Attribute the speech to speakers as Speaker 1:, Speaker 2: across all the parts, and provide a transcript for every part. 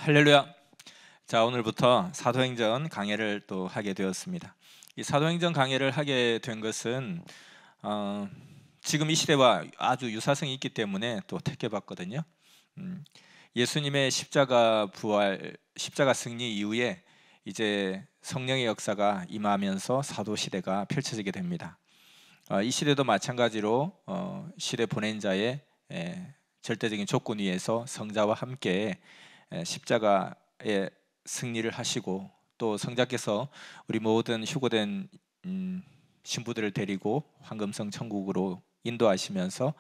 Speaker 1: 할렐루야. 자, 오늘부터 사도행전 강해를 또 하게 되었습니다. 이 사도행전 강해를 하게 된 것은 지금 이 시대와 아주 유사성이 있기 때문에 또 택해봤거든요. 예수님의 십자가 부활, 십자가 승리 이후에 이제 성령의 역사가 임하면서 사도 시대가 펼쳐지게 됩니다. 이 시대도 마찬가지로 시대 보낸 자의 절대적인 조건 위에서 성자와 함께 십자가의 승리를 하시고, 또 성자께서 우리 모든 휴거된 신부들을 데리고 황금성 천국으로 인도하시면서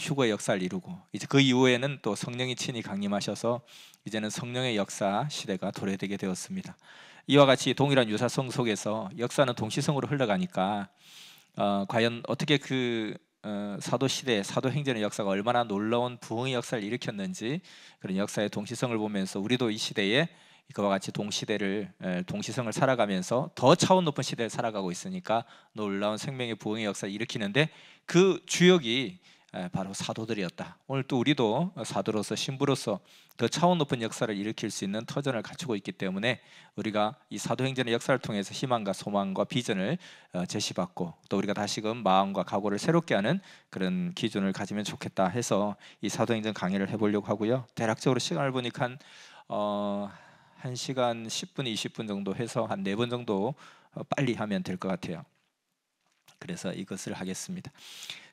Speaker 1: 휴거의 역사를 이루고, 이제 그 이후에는 또 성령이 친히 강림하셔서 이제는 성령의 역사 시대가 도래되게 되었습니다. 이와 같이 동일한 유사성 속에서 역사는 동시성으로 흘러가니까 과연 어떻게 사도 시대, 사도 행전의 역사가 얼마나 놀라운 부흥의 역사를 일으켰는지, 그런 역사의 동시성을 보면서 우리도 이 시대에 그와 같이 동시성을 살아가면서 더 차원 높은 시대를 살아가고 있으니까 놀라운 생명의 부흥의 역사를 일으키는데, 그 주역이 바로 사도들이었다. 오늘 또 우리도 사도로서, 신부로서 더 차원 높은 역사를 일으킬 수 있는 터전을 갖추고 있기 때문에 우리가 이 사도행전의 역사를 통해서 희망과 소망과 비전을 제시받고, 또 우리가 다시금 마음과 각오를 새롭게 하는 그런 기준을 가지면 좋겠다 해서 이 사도행전 강의를 해보려고 하고요. 대략적으로 시간을 보니까 1시간 10분, 20분 정도 해서 한 4번 정도 빨리 하면 될 것 같아요. 그래서 이것을 하겠습니다.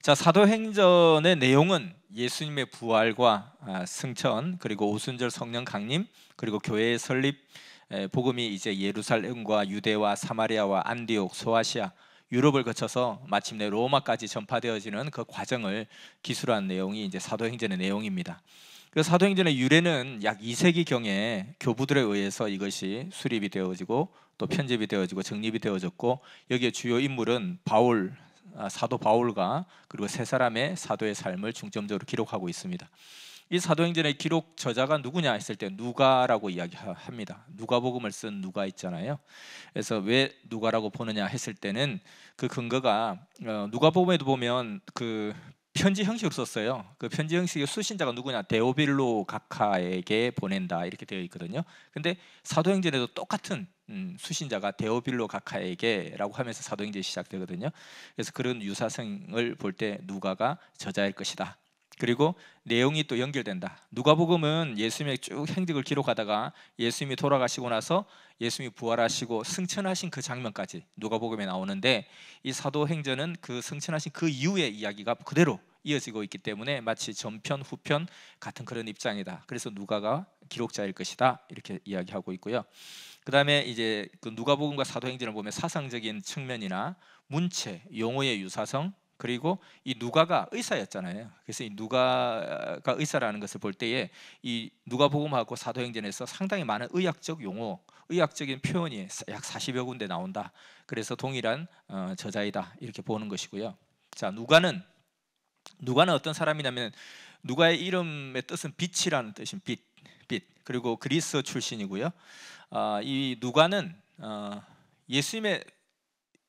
Speaker 1: 자, 사도행전의 내용은 예수님의 부활과 승천, 그리고 오순절 성령 강림, 그리고 교회의 설립, 복음이 이제 예루살렘과 유대와 사마리아와 안디옥, 소아시아, 유럽을 거쳐서 마침내 로마까지 전파되어지는 그 과정을 기술한 내용이 이제 사도행전의 내용입니다. 그 사도행전의 유래는 약 2세기경에 교부들에 의해서 이것이 수립이 되어지고 또 편집이 되어지고 정립이 되어졌고, 여기에 주요 인물은 사도 바울과 그리고 세 사람의 사도의 삶을 중점적으로 기록하고 있습니다. 이 사도행전의 기록 저자가 누구냐 했을 때 누가라고 이야기합니다. 누가복음을 쓴 누가 있잖아요. 그래서 왜 누가라고 보느냐 했을 때는 그 근거가 누가복음에도 보면 그 편지 형식으로 썼어요. 그 편지 형식의 수신자가 누구냐, 데오빌로 각하에게 보낸다 이렇게 되어 있거든요. 근데 사도행전에도 똑같은 수신자가 데오빌로 각하에게라고 하면서 사도행전이 시작되거든요. 그래서 그런 유사성을 볼 때 누가가 저자일 것이다. 그리고 내용이 또 연결된다. 누가복음은 예수님의 쭉 행적을 기록하다가 예수님이 돌아가시고 나서 예수님이 부활하시고 승천하신 그 장면까지 누가복음에 나오는데, 이 사도행전은 그 승천하신 그 이후의 이야기가 그대로 이어지고 있기 때문에 마치 전편 후편 같은 그런 입장이다. 그래서 누가가 기록자일 것이다 이렇게 이야기하고 있고요. 그 다음에 이제 그 누가복음과 사도행전을 보면 사상적인 측면이나 문체, 용어의 유사성, 그리고 이 누가가 의사였잖아요. 그래서 이 누가가 의사라는 것을 볼 때에 이 누가복음하고 사도행전에서 상당히 많은 의학적 용어, 의학적인 표현이 약 40여 군데 나온다. 그래서 동일한 저자이다 이렇게 보는 것이고요. 자, 누가는 어떤 사람이냐면, 누가의 이름의 뜻은 빛이라는 뜻인 빛. 그리고 그리스 출신이고요. 이 누가는 예수님의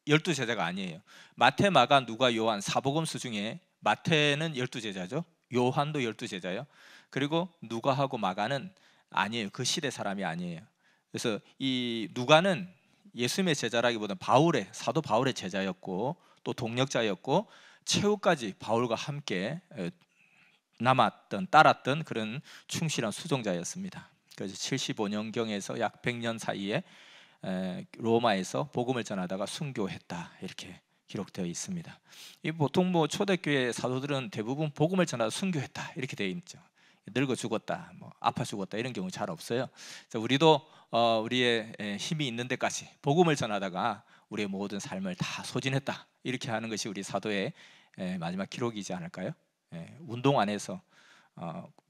Speaker 1: 12제자가 아니에요. 마태, 마가, 누가, 요한 사복음서 중에 마태는 12제자죠. 요한도 12제자예요. 그리고 누가하고 마가는 아니에요. 그 시대 사람이 아니에요. 그래서 이 누가는 예수님의 제자라기보다는 사도 바울의 제자였고, 또 동역자였고, 최후까지 바울과 함께 따랐던 그런 충실한 수종자였습니다. 그래서 75년경에서 약 100년 사이에 로마에서 복음을 전하다가 순교했다 이렇게 기록되어 있습니다. 이 보통 초대교회 사도들은 대부분 복음을 전하다 순교했다 이렇게 되어 있죠. 늙어 죽었다, 아파 죽었다 이런 경우 잘 없어요. 우리도 우리의 힘이 있는 데까지 복음을 전하다가 우리의 모든 삶을 다 소진했다 이렇게 하는 것이 우리 사도의 마지막 기록이지 않을까요? 운동 안에서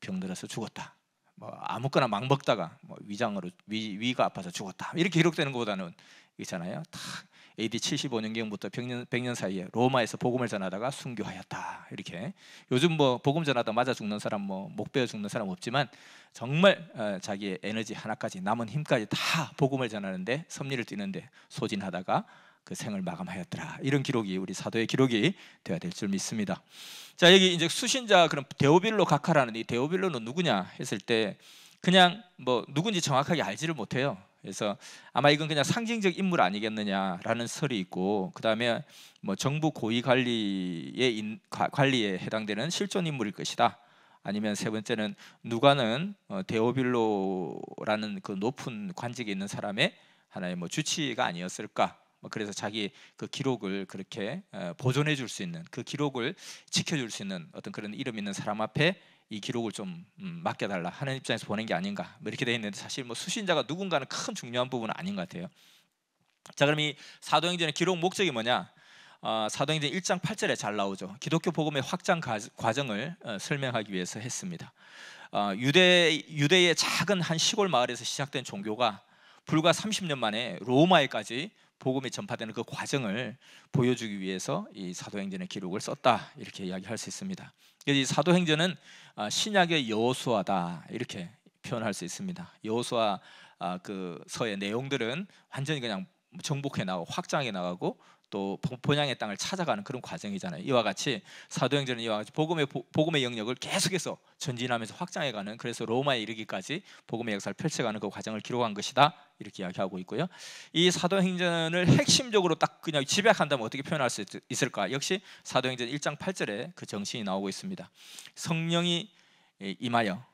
Speaker 1: 병들어서 죽었다, 아무거나 막 먹다가 위가 아파서 죽었다 이렇게 기록되는 것보다는 있잖아요. 다 AD 75년경부터 100년 사이에 로마에서 복음을 전하다가 순교하였다 이렇게. 요즘 복음 전하다 맞아 죽는 사람, 목 베어 죽는 사람 없지만 정말 자기의 에너지 하나까지 남은 힘까지 다 복음을 전하는데, 섭리를 띠는데 소진하다가 그 생을 마감하였더라. 이런 기록이 우리 사도의 기록이 되어야 될 줄 믿습니다. 자, 여기 이제 수신자, 그럼 데오빌로 각하라는 이 데오빌로는 누구냐 했을 때 그냥 뭐 누군지 정확하게 알지를 못해요. 그래서 아마 이건 그냥 상징적 인물 아니겠느냐라는 설이 있고, 그 다음에 뭐 정부 고위 관리에 해당되는 실존 인물일 것이다. 아니면 세 번째는 누가는 데오빌로라는 그 높은 관직에 있는 사람의 하나의 뭐 주치가 아니었을까. 뭐 그래서 자기 그 기록을 그렇게 보존해 줄 수 있는, 그 기록을 지켜줄 수 있는 어떤 그런 이름 있는 사람 앞에 이 기록을 좀 맡겨달라 하는 입장에서 보낸 게 아닌가, 뭐 이렇게 되어 있는데, 사실 뭐 수신자가 누군가는 큰 중요한 부분은 아닌 것 같아요. 자, 그럼 이 사도행전의 기록 목적이 뭐냐? 사도행전 1장 8절에 잘 나오죠. 기독교 복음의 확장 과정을 설명하기 위해서 했습니다. 유대의 작은 한 시골 마을에서 시작된 종교가 불과 30년 만에 로마에까지 복음이 전파되는 그 과정을 보여주기 위해서 이 사도행전의 기록을 썼다, 이렇게 이야기할 수 있습니다. 이 사도행전은 신약의 여호수아다, 이렇게 표현할 수 있습니다. 여호수아 그 서의 내용들은 완전히 그냥 정복해 나가고 확장해 나가고 또 본향의 땅을 찾아가는 그런 과정이잖아요. 이와 같이 사도행전은 이와 같이 복음의 영역을 계속해서 전진하면서 확장해가는, 그래서 로마에 이르기까지 복음의 역사를 펼쳐가는 그 과정을 기록한 것이다, 이렇게 이야기하고 있고요. 이 사도행전을 핵심적으로 딱 그냥 집약한다면 어떻게 표현할 수 있을까? 역시 사도행전 1장 8절에 그 정신이 나오고 있습니다. 성령이 임하여,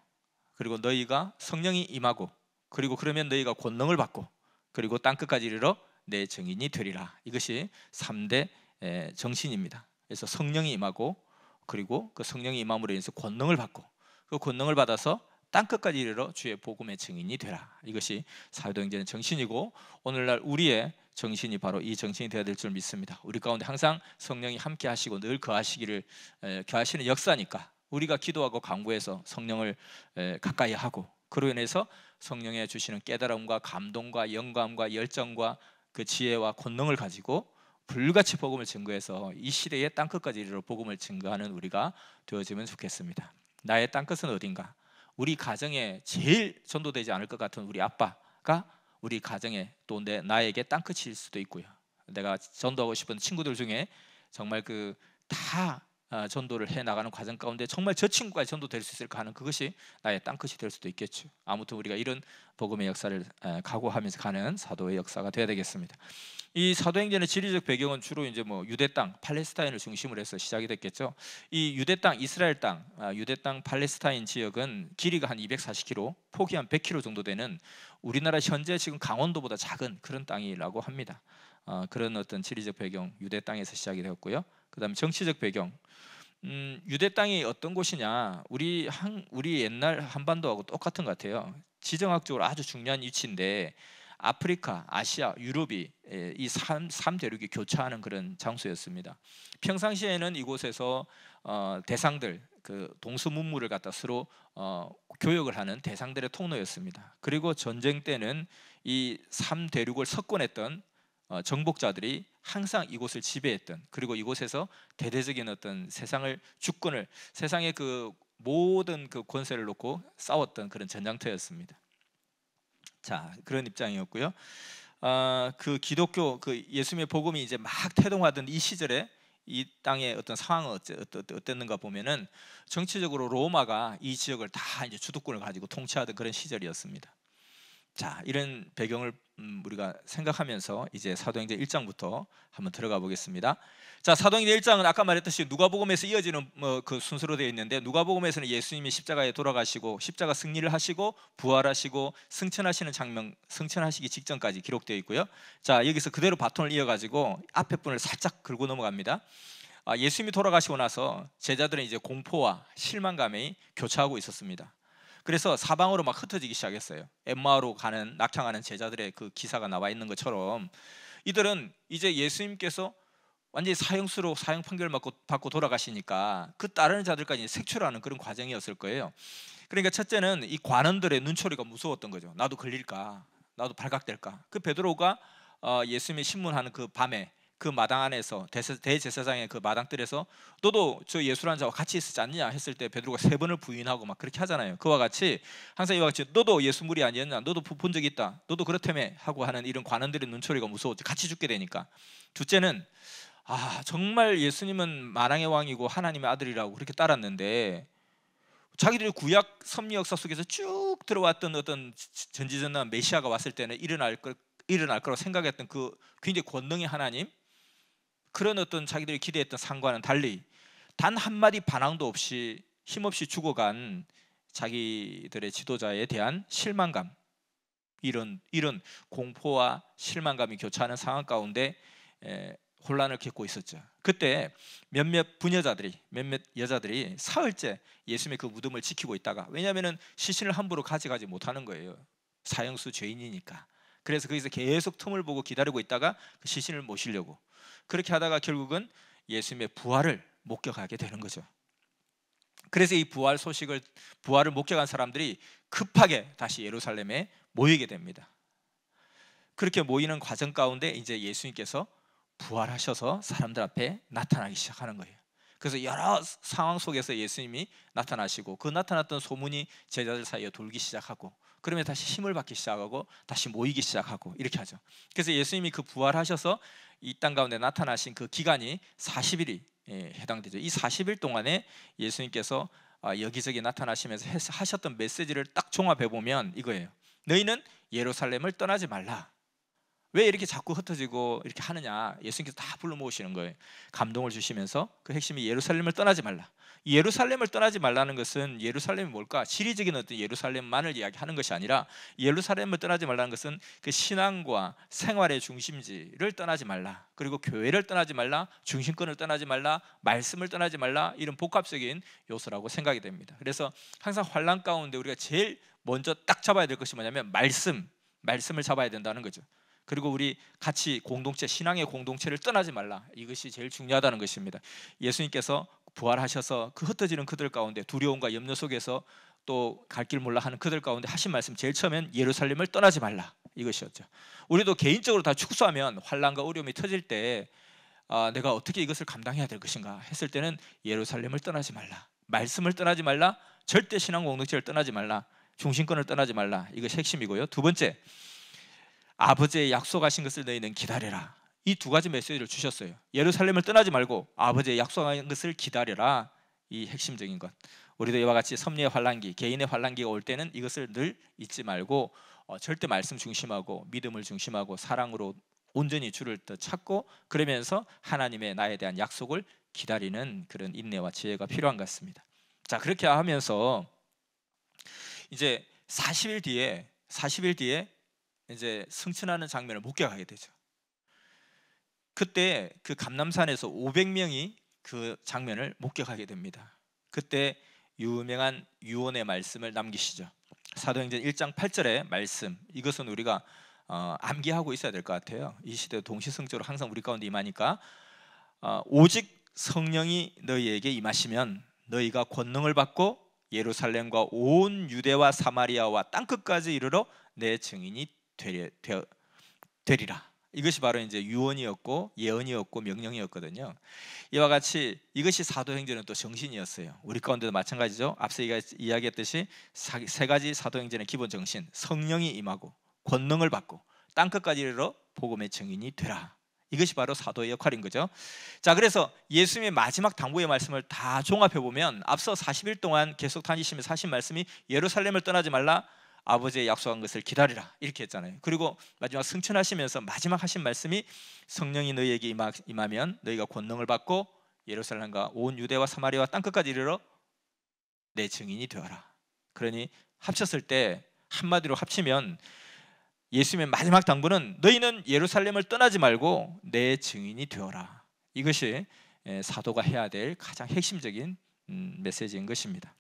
Speaker 1: 그리고 너희가 성령이 임하고, 그리고 그러면 너희가 권능을 받고, 그리고 땅끝까지 이르러 내 증인이 되리라. 이것이 3대 정신입니다. 그래서 성령이 임하고, 그리고 그 성령이 임함으로 인해서 권능을 받고, 그 권능을 받아서 땅끝까지 이르러 주의 복음의 증인이 되라. 이것이 사도행전의 정신이고, 오늘날 우리의 정신이 바로 이 정신이 되어야 될 줄 믿습니다. 우리 가운데 항상 성령이 함께 하시고 늘 거하시기를 거하시는 역사니까, 우리가 기도하고 간구해서 성령을 가까이 하고, 그로 인해서 성령의 주시는 깨달음과 감동과 영감과 열정과 그 지혜와 권능을 가지고 불같이 복음을 증거해서 이 시대의 땅끝까지 이르러 복음을 증거하는 우리가 되어지면 좋겠습니다. 나의 땅끝은 어딘가? 우리 가정에 제일 전도되지 않을 것 같은 우리 아빠가 우리 가정에 또 나에게 땅끝일 수도 있고요. 내가 전도하고 싶은 친구들 중에 정말 그 다 전도를 해나가는 과정 가운데 정말 저 친구까지 전도될 수 있을까 하는, 그것이 나의 땅끝이 될 수도 있겠죠. 아무튼 우리가 이런 복음의 역사를 각오하면서 가는 사도의 역사가 되어야 되겠습니다. 이 사도행전의 지리적 배경은 주로 이제 뭐 유대 땅, 팔레스타인을 중심으로 해서 시작이 됐겠죠. 이 유대 땅, 이스라엘 땅, 유대 땅 팔레스타인 지역은 길이가 한 240km, 폭이 한 100km 정도 되는, 우리나라 현재 지금 강원도보다 작은 그런 땅이라고 합니다. 그런 어떤 지리적 배경, 유대 땅에서 시작이 되었고요. 그다음에 정치적 배경, 유대 땅이 어떤 곳이냐? 우리 옛날 한반도하고 똑같은 것 같아요. 지정학적으로 아주 중요한 위치인데, 아프리카, 아시아, 유럽이 이 3대륙이 교차하는 그런 장소였습니다. 평상시에는 이곳에서 대상들, 그 동서문물을 갖다 서로 교역을 하는 대상들의 통로였습니다. 그리고 전쟁 때는 이 3대륙을 석권했던 정복자들이 항상 이곳을 지배했던, 그리고 이곳에서 대대적인 어떤 주권을, 세상의 그 모든 그 권세를 놓고 싸웠던 그런 전장터였습니다. 자, 그런 입장이었고요. 그 기독교, 그 예수님의 복음이 이제 막 태동하던 이 시절에 이 땅의 어떤 상황은 어땠는가 보면은, 정치적으로 로마가 이 지역을 다 이제 주도권을 가지고 통치하던 그런 시절이었습니다. 자, 이런 배경을 우리가 생각하면서 이제 사도행전 1장부터 한번 들어가 보겠습니다. 자, 사도행전 1장은 아까 말했듯이 누가복음에서 이어지는 그 순서로 되어 있는데, 누가복음에서는 예수님이 십자가에 돌아가시고 십자가 승리를 하시고 부활하시고 승천하시는 장면, 승천하시기 직전까지 기록되어 있고요. 자, 여기서 그대로 바톤을 이어가지고 앞에 분을 살짝 긁고 넘어갑니다. 예수님이 돌아가시고 나서 제자들은 이제 공포와 실망감이 교차하고 있었습니다. 그래서 사방으로 막 흩어지기 시작했어요. 엠마오로 낙향하는 제자들의 그 기사가 나와 있는 것처럼, 이들은 이제 예수님께서 완전히 사형수로 사형 판결을 받고 돌아가시니까 그 따르는 자들까지 색출하는 그런 과정이었을 거예요. 그러니까 첫째는 이 관원들의 눈초리가 무서웠던 거죠. 나도 걸릴까, 나도 발각될까. 그 베드로가 예수님의 신문하는 그 밤에 그 마당 안에서 대제사장의 그 마당들에서 너도 저 예수라는 자와 같이 있었지 않느냐 했을 때 베드로가 3번을 부인하고 막 그렇게 하잖아요. 그와 같이 항상 이와 같이 너도 예수 무리 아니었냐, 너도 본 적 있다, 너도 그렇다며 하고 하는 이런 관원들의 눈초리가 무서웠지, 같이 죽게 되니까. 둘째는 정말 예수님은 만왕의 왕이고 하나님의 아들이라고 그렇게 따랐는데 자기들이 구약 섭리 역사 속에서 쭉 들어왔던 어떤 전지전능한 메시아가 왔을 때는 일어날 거라고 생각했던 그 굉장히 권능의 하나님, 그런 어떤 자기들이 기대했던 상과는 달리 단 한마디 반항도 없이 힘없이 죽어간 자기들의 지도자에 대한 실망감, 이런 공포와 실망감이 교차하는 상황 가운데 혼란을 겪고 있었죠. 그때 몇몇 여자들이 사흘째 예수님의 그 무덤을 지키고 있다가, 왜냐하면 시신을 함부로 가져가지 못하는 거예요. 사형수 죄인이니까. 그래서 거기서 계속 틈을 보고 기다리고 있다가 그 시신을 모시려고, 그렇게 하다가 결국은 예수님의 부활을 목격하게 되는 거죠. 그래서 이 부활을 목격한 사람들이 급하게 다시 예루살렘에 모이게 됩니다. 그렇게 모이는 과정 가운데 이제 예수님께서 부활하셔서 사람들 앞에 나타나기 시작하는 거예요. 그래서 여러 상황 속에서 예수님이 나타나시고, 그 나타났던 소문이 제자들 사이에 돌기 시작하고, 그러면 다시 힘을 받기 시작하고 다시 모이기 시작하고 이렇게 하죠. 그래서 예수님이 그 부활하셔서 이 땅 가운데 나타나신 그 기간이 40일이 해당되죠. 이 40일 동안에 예수님께서 여기저기 나타나시면서 하셨던 메시지를 딱 종합해 보면 이거예요. 너희는 예루살렘을 떠나지 말라. 왜 이렇게 자꾸 흩어지고 이렇게 하느냐, 예수님께서 다 불러 모으시는 거예요. 감동을 주시면서 그 핵심이 예루살렘을 떠나지 말라. 예루살렘을 떠나지 말라는 것은, 예루살렘이 뭘까? 지리적인 어떤 예루살렘만을 이야기하는 것이 아니라, 예루살렘을 떠나지 말라는 것은 그 신앙과 생활의 중심지를 떠나지 말라, 그리고 교회를 떠나지 말라, 중심권을 떠나지 말라, 말씀을 떠나지 말라, 이런 복합적인 요소라고 생각이 됩니다. 그래서 항상 환난 가운데 우리가 제일 먼저 딱 잡아야 될 것이 뭐냐면 말씀을 잡아야 된다는 거죠. 그리고 우리 같이 공동체, 신앙의 공동체를 떠나지 말라, 이것이 제일 중요하다는 것입니다. 예수님께서 부활하셔서 그 흩어지는 그들 가운데, 두려움과 염려 속에서 또 갈 길 몰라 하는 그들 가운데 하신 말씀, 제일 처음엔 예루살렘을 떠나지 말라, 이것이었죠. 우리도 개인적으로 다 축소하면 환난과 어려움이 터질 때 내가 어떻게 이것을 감당해야 될 것인가 했을 때는 예루살렘을 떠나지 말라, 말씀을 떠나지 말라, 절대 신앙 공동체를 떠나지 말라, 중심권을 떠나지 말라, 이것이 핵심이고요. 두 번째, 아버지의 약속하신 것을 너희는 기다려라. 이 두 가지 메시지를 주셨어요. 예루살렘을 떠나지 말고 아버지의 약속한 것을 기다려라, 이 핵심적인 것. 우리도 이와 같이 섭리의 환난기, 개인의 환난기가 올 때는 이것을 늘 잊지 말고 절대 말씀 중심하고 믿음을 중심하고 사랑으로 온전히 주를 더 찾고, 그러면서 하나님의 나에 대한 약속을 기다리는 그런 인내와 지혜가 필요한 것 같습니다. 자, 그렇게 하면서 이제 40일 뒤에 이제 승천하는 장면을 목격하게 되죠. 그때 그 감람산에서 500명이 그 장면을 목격하게 됩니다. 그때 유명한 유언의 말씀을 남기시죠. 사도행전 1장 8절의 말씀, 이것은 우리가 암기하고 있어야 될 것 같아요. 이 시대 동시성적으로 항상 우리 가운데 임하니까, 오직 성령이 너희에게 임하시면 너희가 권능을 받고 예루살렘과 온 유대와 사마리아와 땅끝까지 이르러 내 증인이 되리라. 이것이 바로 이제 유언이었고 예언이었고 명령이었거든요. 이와 같이 이것이 사도행전은 또 정신이었어요. 우리 가운데도 마찬가지죠. 앞서 이야기했듯이 세 가지 사도행전의 기본 정신, 성령이 임하고 권능을 받고 땅끝까지 이르러 복음의 증인이 되라. 이것이 바로 사도의 역할인 거죠. 자, 그래서 예수님의 마지막 당부의 말씀을 다 종합해 보면, 앞서 40일 동안 계속 다니시면서 하신 말씀이 예루살렘을 떠나지 말라, 아버지의 약속한 것을 기다리라, 이렇게 했잖아요. 그리고 마지막 승천하시면서 마지막 하신 말씀이 성령이 너희에게 임하면 너희가 권능을 받고 예루살렘과 온 유대와 사마리아와 땅끝까지 이르러 내 증인이 되어라. 그러니 합쳤을 때, 한마디로 합치면 예수님의 마지막 당부는 너희는 예루살렘을 떠나지 말고 내 증인이 되어라. 이것이 사도가 해야 될 가장 핵심적인 메시지인 것입니다.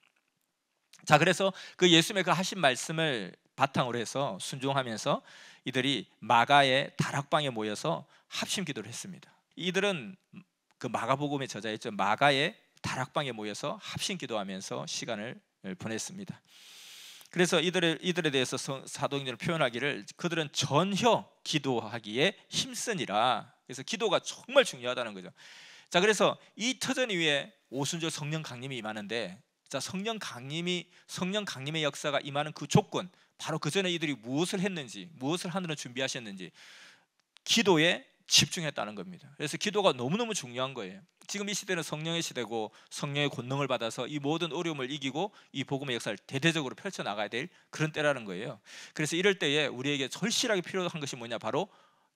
Speaker 1: 자, 그래서 그 예수님의 그 하신 말씀을 바탕으로 해서 순종하면서 이들이 마가의 다락방에 모여서 합심 기도를 했습니다. 이들은 그 마가복음의 저자였죠. 마가의 다락방에 모여서 합심 기도하면서 시간을 보냈습니다. 그래서 이들에 대해서 사도행전을 표현하기를, 그들은 전혀 기도하기에 힘쓰니라. 그래서 기도가 정말 중요하다는 거죠. 자, 그래서 이 터전 위에 오순절 성령 강림이 임하는데, 자, 성령 강림의 역사가 임하는 그 조건, 바로 그 전에 이들이 무엇을 했는지, 무엇을 하느라 준비하셨는지, 기도에 집중했다는 겁니다. 그래서 기도가 너무너무 중요한 거예요. 지금 이 시대는 성령의 시대고 성령의 권능을 받아서 이 모든 어려움을 이기고 이 복음의 역사를 대대적으로 펼쳐나가야 될 그런 때라는 거예요. 그래서 이럴 때에 우리에게 절실하게 필요한 것이 뭐냐, 바로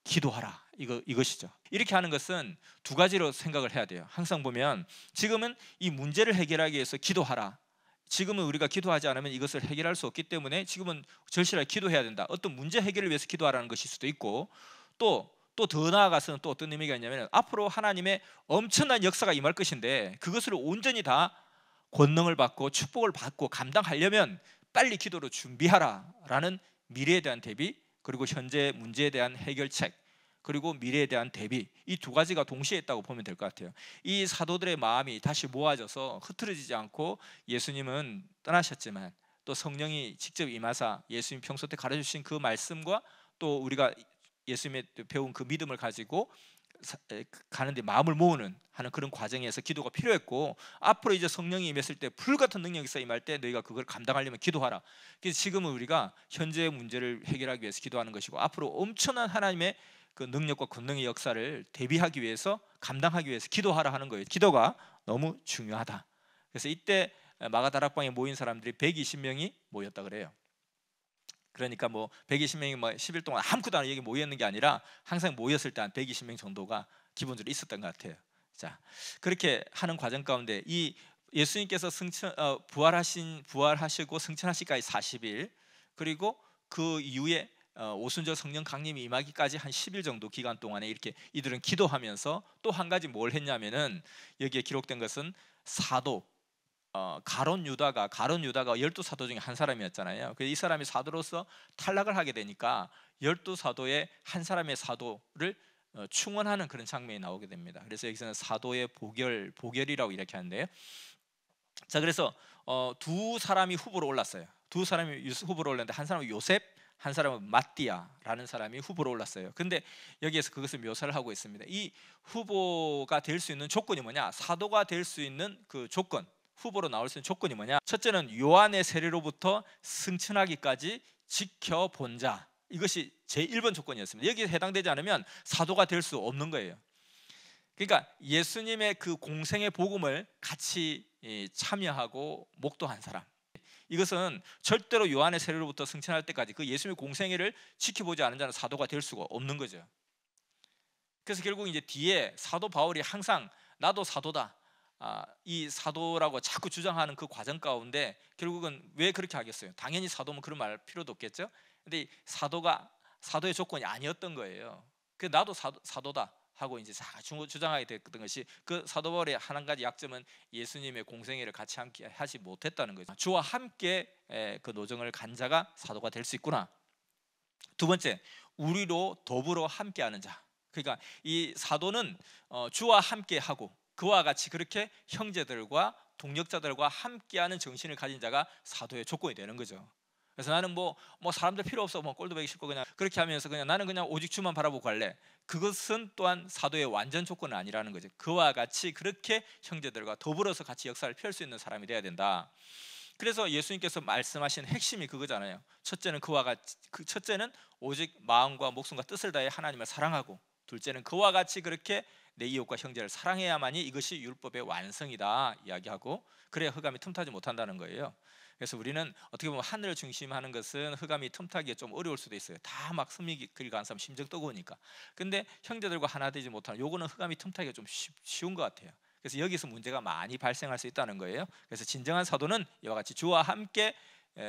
Speaker 1: 기도하라, 이것이죠. 이렇게 하는 것은 두 가지로 생각을 해야 돼요. 항상 보면 지금은 이 문제를 해결하기 위해서 기도하라, 지금은 우리가 기도하지 않으면 이것을 해결할 수 없기 때문에 지금은 절실하게 기도해야 된다, 어떤 문제 해결을 위해서 기도하라는 것일 수도 있고, 또 더 나아가서는 또 어떤 의미가 있냐면 앞으로 하나님의 엄청난 역사가 임할 것인데 그것을 온전히 다 권능을 받고 축복을 받고 감당하려면 빨리 기도로 준비하라라는 미래에 대한 대비, 그리고 현재 문제에 대한 해결책, 그리고 미래에 대한 대비, 이 두 가지가 동시에 있다고 보면 될 것 같아요. 이 사도들의 마음이 다시 모아져서 흐트러지지 않고, 예수님은 떠나셨지만 또 성령이 직접 임하사 예수님 평소 때 가르쳐주신 그 말씀과 또 우리가 예수님의 배운 그 믿음을 가지고 가는데 마음을 모으는 하는 그런 과정에서 기도가 필요했고, 앞으로 이제 성령이 임했을 때 불같은 능력이 임할 때 너희가 그걸 감당하려면 기도하라. 그래서 지금은 우리가 현재의 문제를 해결하기 위해서 기도하는 것이고, 앞으로 엄청난 하나님의 그 능력과 권능의 역사를 대비하기 위해서, 감당하기 위해서 기도하라 하는 거예요. 기도가 너무 중요하다. 그래서 이때 마가다락방에 모인 사람들이 120명이 모였다 그래요. 그러니까 뭐 120명이 뭐 10일 동안 아무것도 안 하고 여기 모였는 게 아니라 항상 모였을 때 한 120명 정도가 기본적으로 있었던 것 같아요. 자, 그렇게 하는 과정 가운데 이 예수님께서 부활하시고 승천하시기까지 40일, 그리고 그 이후에 오순절 성령 강림이 임하기까지 한 10일 정도 기간 동안에 이렇게 이들은 기도하면서 또 한 가지 뭘 했냐면은, 여기에 기록된 것은 사도 가론 유다가 12사도 중에 한 사람이었잖아요. 그래서 이 사람이 사도로서 탈락을 하게 되니까 12사도의 한 사람의 사도를 충원하는 그런 장면이 나오게 됩니다. 그래서 여기서는 사도의 보결이라고 이렇게 하는데요. 자, 그래서 두 사람이 후보로 올랐어요. 두 사람이 후보로 올랐는데, 한 사람은 요셉, 한 사람은 마띠아라는 사람이 후보로 올랐어요. 근데 여기에서 그것을 묘사를 하고 있습니다. 이 후보가 될 수 있는 조건이 뭐냐, 사도가 될 수 있는 그 조건, 후보로 나올 수 있는 조건이 뭐냐, 첫째는 요한의 세례로부터 승천하기까지 지켜본 자, 이것이 제1번 조건이었습니다. 여기에 해당되지 않으면 사도가 될 수 없는 거예요. 그러니까 예수님의 그 공생의 복음을 같이 참여하고 목도한 사람, 이것은 절대로 요한의 세례로부터 승천할 때까지 그 예수님의 공생애를 지켜보지 않은 자는 사도가 될 수가 없는 거죠. 그래서 결국 이제 뒤에 사도 바울이 항상 나도 사도다, 이 사도라고 자꾸 주장하는 그 과정 가운데 결국은 왜 그렇게 하겠어요? 당연히 사도면 그런 말 필요도 없겠죠. 근데 사도가 사도의 조건이 아니었던 거예요. 그 나도 사도다 하고 이제 주장하게 됐던 것이, 그 사도 바울의 한 가지 약점은 예수님의 공생애를 같이 함께 하지 못했다는 거죠. 주와 함께 그 노정을 간 자가 사도가 될 수 있구나. 두 번째, 우리로 더불어 함께하는 자. 그러니까 이 사도는 주와 함께하고 그와 같이 그렇게 형제들과 동역자들과 함께하는 정신을 가진 자가 사도의 조건이 되는 거죠. 그래서 나는 뭐 사람들 필요 없어, 뭐 꼴도 보기 싫고 그냥 그렇게 하면서 그냥 나는 그냥 오직 주만 바라보고 갈래, 그것은 또한 사도의 완전 조건은 아니라는 거죠. 그와 같이 그렇게 형제들과 더불어서 같이 역사를 펼 수 있는 사람이 돼야 된다. 그래서 예수님께서 말씀하신 핵심이 그거잖아요. 첫째는 첫째는 오직 마음과 목숨과 뜻을 다해 하나님을 사랑하고, 둘째는 그와 같이 그렇게 내 이웃과 형제를 사랑해야만이 이것이 율법의 완성이다 이야기하고, 그래야 흑암이 틈타지 못한다는 거예요. 그래서 우리는 어떻게 보면 하늘을 중심하는 것은 흑암이 틈타기가 좀 어려울 수도 있어요. 다 막 섬기길 가는 사람 심정 뜨거우니까. 근데 형제들과 하나 되지 못하는 요거는 흑암이 틈타기가 좀 쉬운 것 같아요. 그래서 여기서 문제가 많이 발생할 수 있다는 거예요. 그래서 진정한 사도는 이와 같이 주와 함께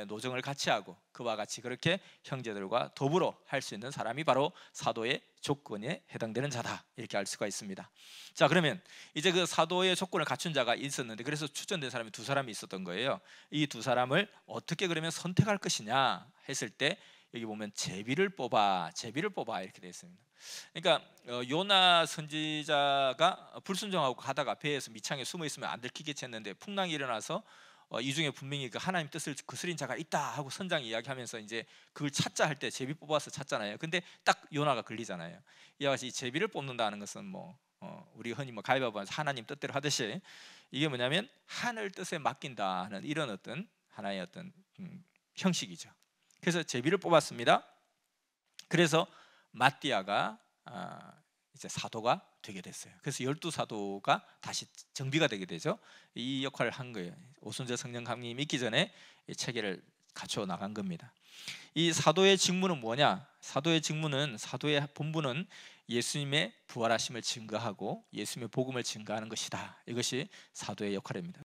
Speaker 1: 노정을 같이 하고 그와 같이 그렇게 형제들과 더불어 할 수 있는 사람이 바로 사도의 조건에 해당되는 자다, 이렇게 알 수가 있습니다. 자, 그러면 이제 그 사도의 조건을 갖춘 자가 있었는데, 그래서 추천된 사람이 두 사람이 있었던 거예요. 이 두 사람을 어떻게 그러면 선택할 것이냐 했을 때, 여기 보면 제비를 뽑아 이렇게 되어 있습니다. 그러니까 요나 선지자가 불순종하고 가다가 배에서 미창에 숨어 있으면 안 들키겠지 했는데, 풍랑이 일어나서 이 중에 분명히 그 하나님 뜻을 거스린 자가 있다 하고 선장이 이야기하면서 이제 그걸 찾자 할 때 제비 뽑아서 찾잖아요. 근데 딱 요나가 걸리잖아요. 이와 같이 제비를 뽑는다는 것은 우리 흔히 가위바위보에서 하나님 뜻대로 하듯이, 이게 뭐냐면 하늘 뜻에 맡긴다는 이런 어떤 하나의 어떤 형식이죠. 그래서 제비를 뽑았습니다. 그래서 마띠아가 이제 사도가 되게 됐어요. 그래서 12사도가 다시 정비가 되게 되죠. 이 역할을 한 거예요. 오순절 성령 강림이 있기 전에 이 체계를 갖춰 나간 겁니다. 이 사도의 직무는 뭐냐? 사도의 직무는, 사도의 본분은 예수님의 부활하심을 증거하고 예수님의 복음을 증거하는 것이다. 이것이 사도의 역할입니다.